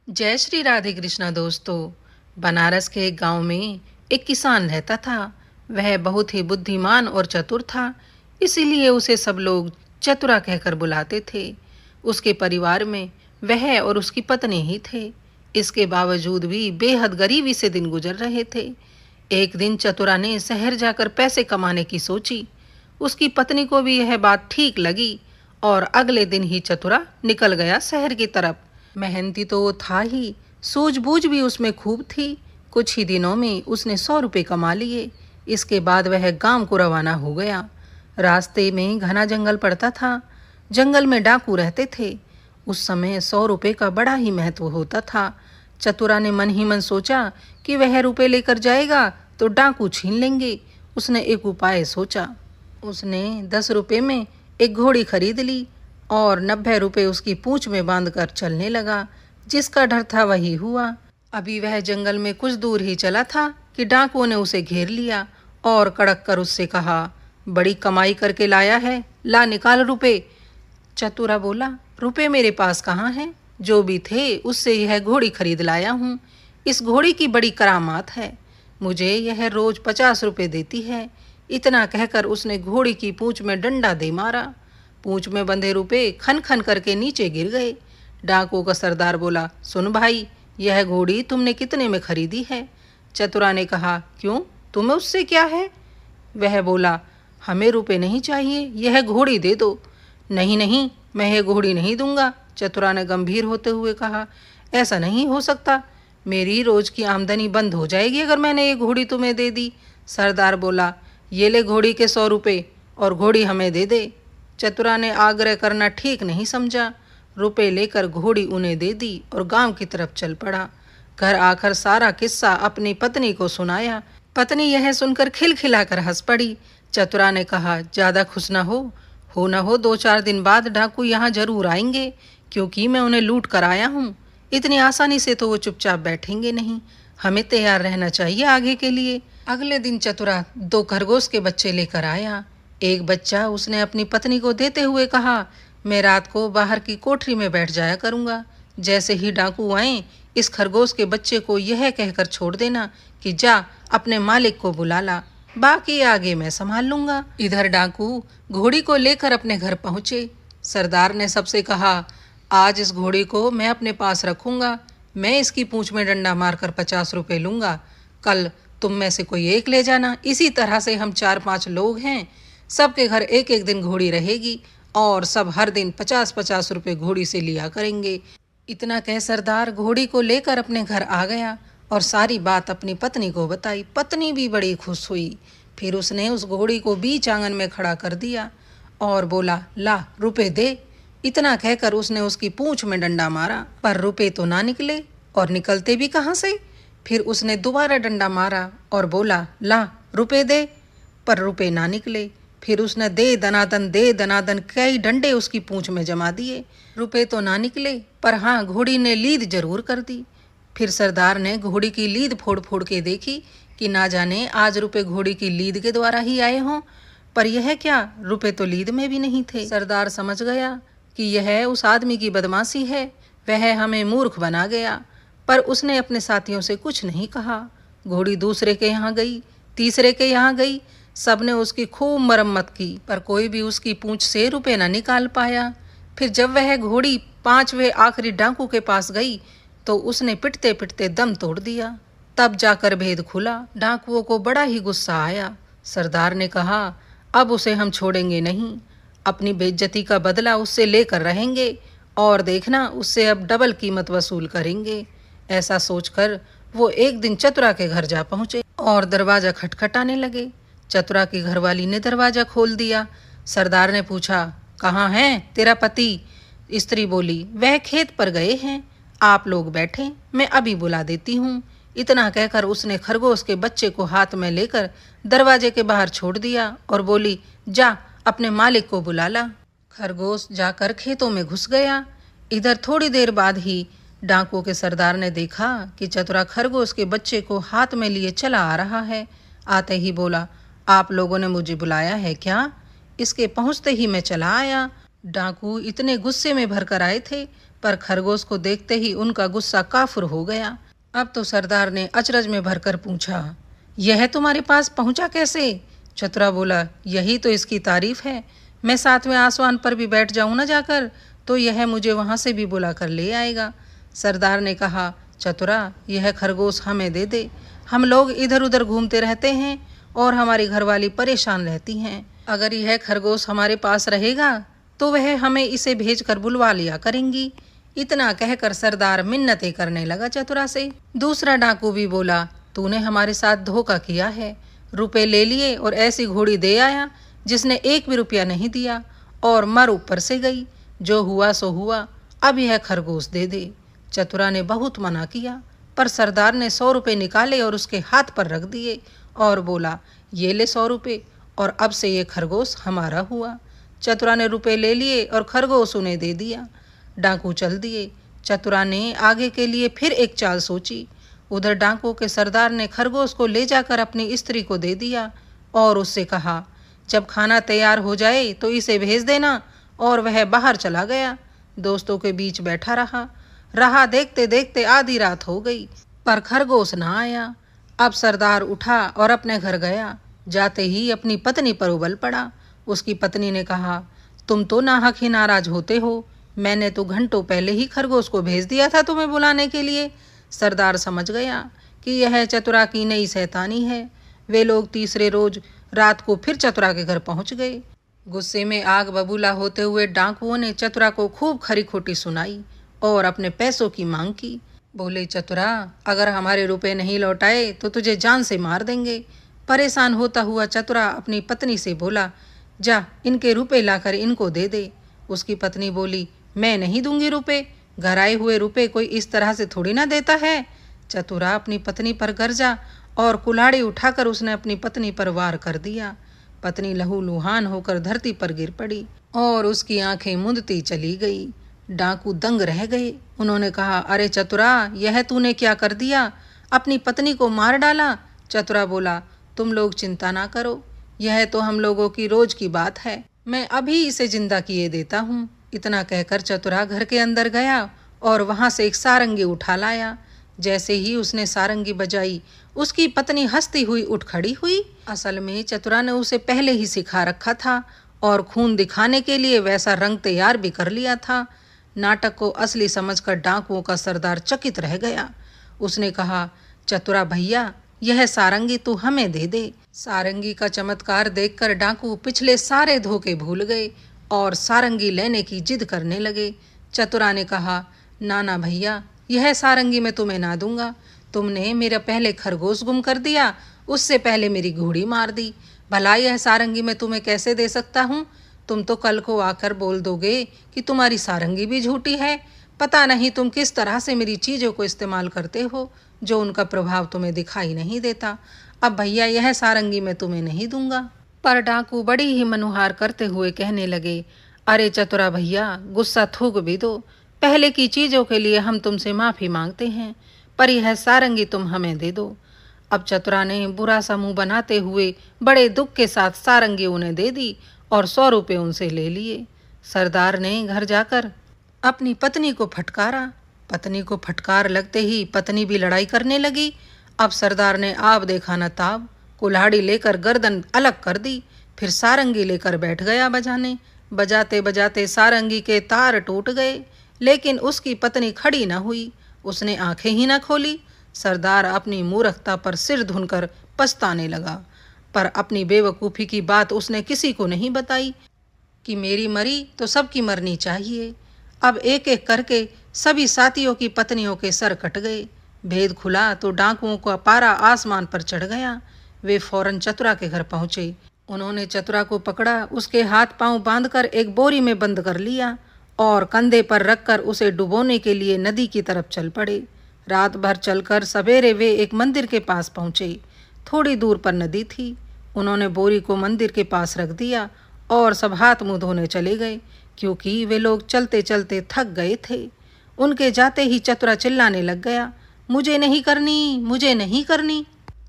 जय श्री राधे कृष्णा दोस्तों। बनारस के एक गांव में एक किसान रहता था। वह बहुत ही बुद्धिमान और चतुर था, इसीलिए उसे सब लोग चतुरा कहकर बुलाते थे। उसके परिवार में वह और उसकी पत्नी ही थे। इसके बावजूद भी बेहद गरीबी से दिन गुजर रहे थे। एक दिन चतुरा ने शहर जाकर पैसे कमाने की सोची। उसकी पत्नी को भी यह बात ठीक लगी और अगले दिन ही चतुरा निकल गया शहर की तरफ। मेहनती तो वो था ही, सूझबूझ भी उसमें खूब थी। कुछ ही दिनों में उसने 100 रुपये कमा लिए। इसके बाद वह गांव को रवाना हो गया। रास्ते में घना जंगल पड़ता था। जंगल में डाकू रहते थे। उस समय 100 रुपये का बड़ा ही महत्व होता था। चतुरा ने मन ही मन सोचा कि वह रुपये लेकर जाएगा तो डाकू छीन लेंगे। उसने एक उपाय सोचा। उसने 10 रुपये में एक घोड़ी खरीद ली और 90 रुपये उसकी पूंछ में बांधकर चलने लगा। जिसका डर था वही हुआ। अभी वह जंगल में कुछ दूर ही चला था कि डाकुओं ने उसे घेर लिया और कड़क कर उससे कहा, बड़ी कमाई करके लाया है, ला निकाल रुपए। चतुरा बोला, रुपए मेरे पास कहाँ हैं? जो भी थे उससे यह घोड़ी खरीद लाया हूँ। इस घोड़ी की बड़ी करामात है। मुझे यह रोज 50 रुपये देती है। इतना कहकर उसने घोड़ी की पूंछ में डंडा दे मारा। पूंछ में बंधे रुपए खन खन करके नीचे गिर गए। डाकुओं का सरदार बोला, सुन भाई, यह घोड़ी तुमने कितने में खरीदी है? चतुरा ने कहा, क्यों, तुम्हें उससे क्या है? वह बोला, हमें रुपए नहीं चाहिए, यह घोड़ी दे दो। नहीं नहीं, मैं यह घोड़ी नहीं दूंगा। चतुरा ने गंभीर होते हुए कहा, ऐसा नहीं हो सकता। मेरी रोज की आमदनी बंद हो जाएगी अगर मैंने ये घोड़ी तुम्हें दे दी। सरदार बोला, ये ले घोड़ी के 100 रुपये और घोड़ी हमें दे दे। चतुरा ने आग्रह करना ठीक नहीं समझा। रुपए लेकर घोड़ी उन्हें दे दी और गांव की तरफ चल पड़ा। घर आकर सारा किस्सा अपनी पत्नी को सुनाया। पत्नी यह सुनकर खिलखिलाकर हंस पड़ी। चतुरा ने कहा, ज़्यादा खुश न हो न हो 2-4 दिन बाद डाकू यहाँ जरूर आएंगे, क्योंकि मैं उन्हें लूट कर आया हूँ। इतनी आसानी से तो वो चुपचाप बैठेंगे नहीं। हमें तैयार रहना चाहिए आगे के लिए। अगले दिन चतुरा 2 खरगोश के बच्चे लेकर आया। एक बच्चा उसने अपनी पत्नी को देते हुए कहा, मैं रात को बाहर की कोठरी में बैठ जाया करूंगा। जैसे ही डाकू आए, इस खरगोश के बच्चे को यह कहकर छोड़ देना कि जा अपने मालिक को बुला ला, बाकी आगे मैं संभाल लूंगा। इधर डाकू घोड़ी को लेकर अपने घर पहुंचे। सरदार ने सबसे कहा, आज इस घोड़ी को मैं अपने पास रखूंगा। मैं इसकी पूंछ में डंडा मारकर 50 रुपये लूंगा। कल तुम में से कोई एक ले जाना। इसी तरह से हम 4-5 लोग हैं। सबके घर एक एक दिन घोड़ी रहेगी और सब हर दिन 50-50 रुपये घोड़ी से लिया करेंगे। इतना कह सरदार घोड़ी को लेकर अपने घर आ गया और सारी बात अपनी पत्नी को बताई। पत्नी भी बड़ी खुश हुई। फिर उसने उस घोड़ी को बीच आंगन में खड़ा कर दिया और बोला, ला रुपए दे। इतना कहकर उसने उसकी पूंछ में डंडा मारा, पर रुपए तो ना निकले, और निकलते भी कहाँ से। फिर उसने दोबारा डंडा मारा और बोला, ला रुपए दे, पर रुपए ना निकले। फिर उसने दे दनादन कई डंडे उसकी पूंछ में जमा दिए। रुपए तो ना निकले, पर हाँ, घोड़ी ने लीद जरूर कर दी। फिर सरदार ने घोड़ी की लीद फोड़ फोड़ के देखी कि ना जाने आज रुपए घोड़ी की लीद के द्वारा ही आए हों। पर यह क्या, रुपए तो लीद में भी नहीं थे। सरदार समझ गया कि यह उस आदमी की बदमाशी है, वह हमें मूर्ख बना गया। पर उसने अपने साथियों से कुछ नहीं कहा। घोड़ी दूसरे के यहाँ गई, तीसरे के यहाँ गई। सबने उसकी खूब मरम्मत की, पर कोई भी उसकी पूंछ से रुपए न निकाल पाया। फिर जब वह घोड़ी 5वें आखिरी डाकू के पास गई तो उसने पिटते पिटते दम तोड़ दिया। तब जाकर भेद खुला। डाकुओं को बड़ा ही गुस्सा आया। सरदार ने कहा, अब उसे हम छोड़ेंगे नहीं। अपनी बेइज्जती का बदला उससे लेकर रहेंगे और देखना, उससे अब डबल कीमत वसूल करेंगे। ऐसा सोचकर वो एक दिन चतुरा के घर जा पहुंचे और दरवाजा खटखटाने लगे। चतुरा की घरवाली ने दरवाजा खोल दिया। सरदार ने पूछा, कहाँ है तेरा पति? स्त्री बोली, वह खेत पर गए हैं, आप लोग बैठे, मैं अभी बुला देती हूँ। इतना कहकर उसने खरगोश के बच्चे को हाथ में लेकर दरवाजे के बाहर छोड़ दिया और बोली, जा अपने मालिक को बुला ला। खरगोश जाकर खेतों में घुस गया। इधर थोड़ी देर बाद ही डाकुओं के सरदार ने देखा कि चतुरा खरगोश के बच्चे को हाथ में लिए चला आ रहा है। आते ही बोला, आप लोगों ने मुझे बुलाया है क्या? इसके पहुंचते ही मैं चला आया। डाकू इतने गुस्से में भरकर आए थे, पर खरगोश को देखते ही उनका गुस्सा काफुर हो गया। अब तो सरदार ने अचरज में भरकर पूछा, यह तुम्हारे पास पहुंचा कैसे? चतुरा बोला, यही तो इसकी तारीफ है। मैं 7वें आसमान पर भी बैठ जाऊं ना जाकर, तो यह मुझे वहां से भी बुला कर ले आएगा। सरदार ने कहा, चतुरा, यह खरगोश हमें दे दे। हम लोग इधर उधर घूमते रहते हैं और हमारी घरवाली परेशान रहती हैं। अगर यह खरगोश हमारे पास रहेगा तो वह हमें इसे भेजकर बुलवा लिया करेंगी। इतना कहकर सरदार मिन्नतें करने लगा चतुरा से। दूसरा डाकू भी बोला, तूने हमारे साथ धोखा किया है। रुपए ले लिए और ऐसी घोड़ी दे आया जिसने एक भी रुपया नहीं दिया और मर ऊपर से गई। जो हुआ सो हुआ, अब यह खरगोश दे दे। चतुरा ने बहुत मना किया, पर सरदार ने 100 रुपये निकाले और उसके हाथ पर रख दिए और बोला, ये ले 100 रुपये और अब से ये खरगोश हमारा हुआ। चतुरा ने रुपए ले लिए और खरगोश उन्हें दे दिया। डाकू चल दिए। चतुरा ने आगे के लिए फिर एक चाल सोची। उधर डाकू के सरदार ने खरगोश को ले जाकर अपनी स्त्री को दे दिया और उससे कहा, जब खाना तैयार हो जाए तो इसे भेज देना। और वह बाहर चला गया। दोस्तों के बीच बैठा रहा देखते देखते आधी रात हो गई, पर खरगोश ना आया। अब सरदार उठा और अपने घर गया। जाते ही अपनी पत्नी पर उबल पड़ा। उसकी पत्नी ने कहा, तुम तो नाहक ही नाराज होते हो। मैंने तो घंटों पहले ही खरगोश को भेज दिया था तुम्हें बुलाने के लिए। सरदार समझ गया कि यह चतुरा की नई शैतानी है। वे लोग तीसरे रोज रात को फिर चतुरा के घर पहुंच गए। गुस्से में आग बबूला होते हुए डाकुओं ने चतुरा को खूब खरी खोटी सुनाई और अपने पैसों की मांग की। बोले, चतुरा, अगर हमारे रुपए नहीं लौटाए तो तुझे जान से मार देंगे। परेशान होता हुआ चतुरा अपनी पत्नी से बोला, जा इनके रुपए लाकर इनको दे दे। उसकी पत्नी बोली, मैं नहीं दूंगी रुपए। घर आए हुए रुपए कोई इस तरह से थोड़ी ना देता है। चतुरा अपनी पत्नी पर गरजा और कुल्हाड़ी उठाकर उसने अपनी पत्नी पर वार कर दिया। पत्नी लहूलुहान होकर धरती पर गिर पड़ी और उसकी आंखें मूंदती चली गई। डाकू दंग रह गए। उन्होंने कहा, अरे चतुरा, यह तूने क्या कर दिया? अपनी पत्नी को मार डाला। चतुरा बोला, तुम लोग चिंता ना करो, यह तो हम लोगों की रोज की बात है। मैं अभी इसे जिंदा किए देता हूँ। इतना कहकर चतुरा घर के अंदर गया और वहां से एक सारंगी उठा लाया। जैसे ही उसने सारंगी बजाई, उसकी पत्नी हंसती हुई उठ खड़ी हुई। असल में चतुरा ने उसे पहले ही सिखा रखा था और खून दिखाने के लिए वैसा रंग तैयार भी कर लिया था। नाटक को असली समझकर डाकुओं का सरदार चकित रह गया। उसने कहा, चतुरा भैया, यह सारंगी तू हमें दे दे। सारंगी का चमत्कार देखकर डाकू पिछले सारे धोखे भूल गए और सारंगी लेने की जिद करने लगे। चतुरा ने कहा, ना भैया, यह सारंगी मैं तुम्हें ना दूंगा। तुमने मेरा पहले खरगोश गुम कर दिया, उससे पहले मेरी घोड़ी मार दी। भला यह सारंगी मैं तुम्हें कैसे दे सकता हूँ? तुम तो कल को आकर बोल दोगे कि तुम्हारी सारंगी भी झूठी है। पता नहीं तुम किस तरह से मेरी चीज़ों को इस्तेमाल करते हो, जो उनका प्रभाव तुम्हें दिखाई नहीं देता। अब भैया, यह सारंगी मैं तुम्हें नहीं दूंगा। पर डाकू बड़ी ही मनुहार करते हुए कहने लगे, अरे चतुरा भैया, गुस्सा थूक भी दो। पहले की चीज़ों के लिए हम तुमसे माफ़ी मांगते हैं, पर यह सारंगी तुम हमें दे दो। अब चतुरा ने बुरा सा मुंह बनाते हुए बड़े दुख के साथ सारंगी उन्हें दे दी और 100 रुपये उनसे ले लिए। सरदार ने घर जाकर अपनी पत्नी को फटकारा। पत्नी को फटकार लगते ही पत्नी भी लड़ाई करने लगी। अब सरदार ने आप देखा न ताब, कुल्हाड़ी लेकर गर्दन अलग कर दी, फिर सारंगी लेकर बैठ गया बजाने। बजाते बजाते सारंगी के तार टूट गए, लेकिन उसकी पत्नी खड़ी न हुई। उसने आंखें ही न खोली। सरदार अपनी मूर्खता पर सिर धुनकर पछताने लगा, पर अपनी बेवकूफ़ी की बात उसने किसी को नहीं बताई कि मेरी मरी तो सबकी मरनी चाहिए। अब एक एक करके सभी साथियों की पत्नियों के सर कट गए। भेद खुला तो डाकुओं का पारा आसमान पर चढ़ गया। वे फौरन चतुरा के घर पहुंचे। उन्होंने चतुरा को पकड़ा, उसके हाथ पांव बांधकर एक बोरी में बंद कर लिया और कंधे पर रखकर उसे डुबोने के लिए नदी की तरफ चल पड़े। रात भर चलकर सवेरे वे एक मंदिर के पास पहुंचे। थोड़ी दूर पर नदी थी। उन्होंने बोरी को मंदिर के पास रख दिया और सब हाथ मुंह धोने चले गए, क्योंकि वे लोग चलते चलते थक गए थे। उनके जाते ही चतुरा चिल्लाने लग गया, मुझे नहीं करनी, मुझे नहीं करनी।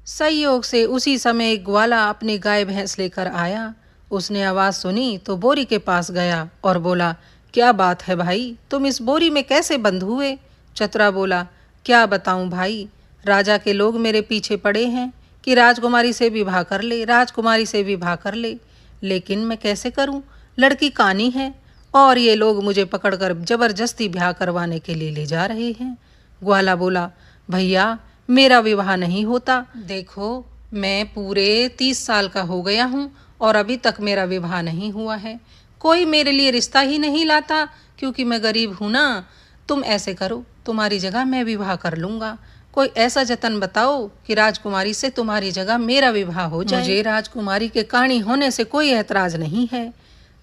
संयोग से उसी समय एक ग्वाला अपनी गाय भैंस लेकर आया। उसने आवाज़ सुनी तो बोरी के पास गया और बोला, क्या बात है भाई, तुम इस बोरी में कैसे बंद हुए? चतुरा बोला, क्या बताऊं भाई, राजा के लोग मेरे पीछे पड़े हैं कि राजकुमारी से विवाह कर ले, राजकुमारी से विवाह कर ले। लेकिन मैं कैसे करूं, लड़की कानी है और ये लोग मुझे पकड़कर जबरदस्ती ब्याह करवाने के लिए ले जा रहे हैं। ग्वाला बोला, भैया मेरा विवाह नहीं होता। देखो मैं पूरे 30 साल का हो गया हूँ और अभी तक मेरा विवाह नहीं हुआ है। कोई मेरे लिए रिश्ता ही नहीं लाता क्योंकि मैं गरीब हूँ ना। तुम ऐसे करो, तुम्हारी जगह मैं विवाह कर लूँगा। कोई ऐसा जतन बताओ कि राजकुमारी से तुम्हारी जगह मेरा विवाह हो जाए। मुझे राजकुमारी के काणी होने से कोई ऐतराज नहीं है।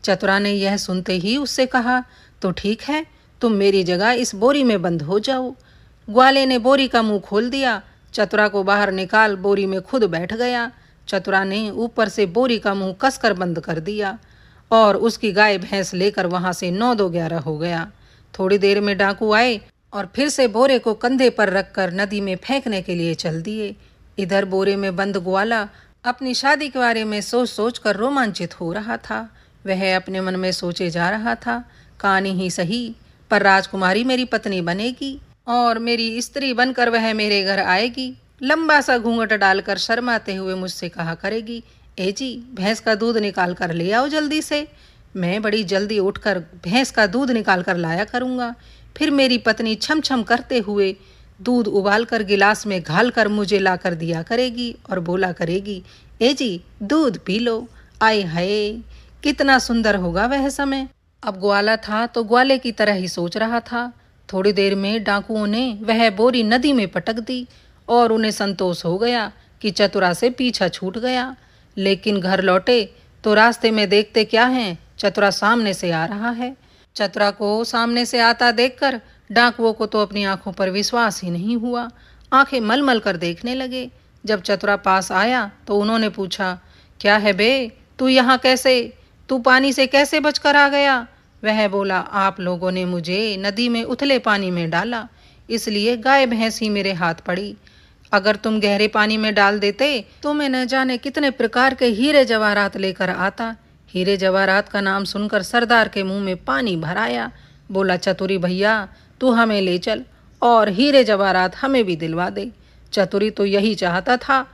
चतुरा ने यह सुनते ही उससे कहा, तो ठीक है, तुम मेरी जगह इस बोरी में बंद हो जाओ। ग्वाले ने बोरी का मुंह खोल दिया, चतुरा को बाहर निकाल बोरी में खुद बैठ गया। चतुरा ने ऊपर से बोरी का मुंह कसकर बंद कर दिया और उसकी गाय भैंस लेकर वहां से 9-2-11 हो गया। थोड़ी देर में डाकू आए और फिर से बोरे को कंधे पर रखकर नदी में फेंकने के लिए चल दिए। इधर बोरे में बंद ग्वाला अपनी शादी के बारे में सोच सोच कर रोमांचित हो रहा था। वह अपने मन में सोचे जा रहा था, कहानी ही सही, पर राजकुमारी मेरी पत्नी बनेगी और मेरी स्त्री बनकर वह मेरे घर आएगी। लंबा सा घूंघट डालकर शर्माते हुए मुझसे कहा करेगी, ए जी भैंस का दूध निकाल कर ले आओ जल्दी से। मैं बड़ी जल्दी उठकर भैंस का दूध निकाल कर लाया करूँगा। फिर मेरी पत्नी छम छम करते हुए दूध उबालकर गिलास में घाल कर मुझे ला कर दिया करेगी और बोला करेगी, ए जी दूध पी लो। आए हाय कितना सुंदर होगा वह समय। अब ग्वाला था तो ग्वाले की तरह ही सोच रहा था। थोड़ी देर में डाकुओं ने वह बोरी नदी में पटक दी और उन्हें संतोष हो गया कि चतुरा से पीछा छूट गया। लेकिन घर लौटे तो रास्ते में देखते क्या है, चतुरा सामने से आ रहा है। चतुरा को सामने से आता देखकर डाकुओं को तो अपनी आंखों पर विश्वास ही नहीं हुआ। आंखें मलमल कर देखने लगे। जब चतुरा पास आया तो उन्होंने पूछा, क्या है बे, तू यहाँ कैसे, तू पानी से कैसे बचकर आ गया? वह बोला, आप लोगों ने मुझे नदी में उथले पानी में डाला, इसलिए गाय भैंस ही मेरे हाथ पड़ी। अगर तुम गहरे पानी में डाल देते तो मैं न जाने कितने प्रकार के हीरे जवाहरात लेकर आता। हीरे जवाहरात का नाम सुनकर सरदार के मुंह में पानी भर आया। बोला, चतुरी भैया तू हमें ले चल और हीरे जवाहरात हमें भी दिलवा दे। चतुरी तो यही चाहता था।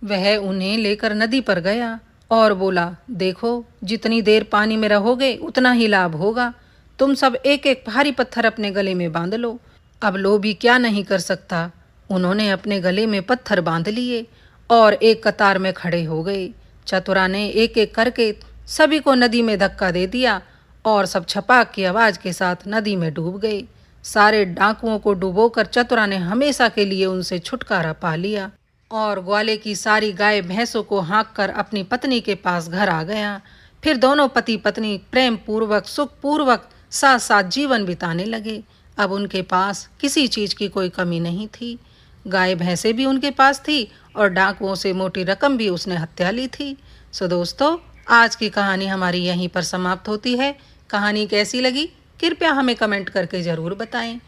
वह उन्हें लेकर नदी पर गया और बोला, देखो जितनी देर पानी में रहोगे उतना ही लाभ होगा। तुम सब एक एक भारी पत्थर अपने गले में बांध लो। अब लोभी क्या नहीं कर सकता। उन्होंने अपने गले में पत्थर बांध लिए और एक कतार में खड़े हो गए। चतुरा ने एक एक करके सभी को नदी में धक्का दे दिया और सब छपाक की आवाज के साथ नदी में डूब गए। सारे डाकुओं को डुबोकर चतुरा ने हमेशा के लिए उनसे छुटकारा पा लिया और ग्वाले की सारी गाय भैंसों को हाँक कर अपनी पत्नी के पास घर आ गया। फिर दोनों पति पत्नी प्रेम पूर्वक सुख पूर्वक साथ साथ जीवन बिताने लगे। अब उनके पास किसी चीज की कोई कमी नहीं थी। गाय भैंसे भी उनके पास थी और डाकुओं से मोटी रकम भी उसने हत्या ली थी। सो दोस्तों, आज की कहानी हमारी यहीं पर समाप्त होती है। कहानी कैसी लगी कृपया हमें कमेंट करके ज़रूर बताएं।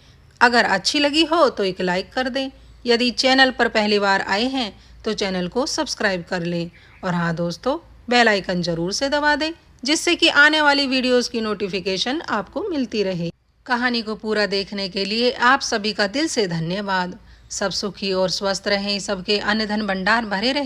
अगर अच्छी लगी हो तो एक लाइक कर दें। यदि चैनल पर पहली बार आए हैं तो चैनल को सब्सक्राइब कर लें और हाँ दोस्तों, बेल आइकन ज़रूर से दबा दें जिससे कि आने वाली वीडियोस की नोटिफिकेशन आपको मिलती रहे। कहानी को पूरा देखने के लिए आप सभी का दिल से धन्यवाद। सब सुखी और स्वस्थ रहें, सबके अन्न धन भंडार भरे रहें।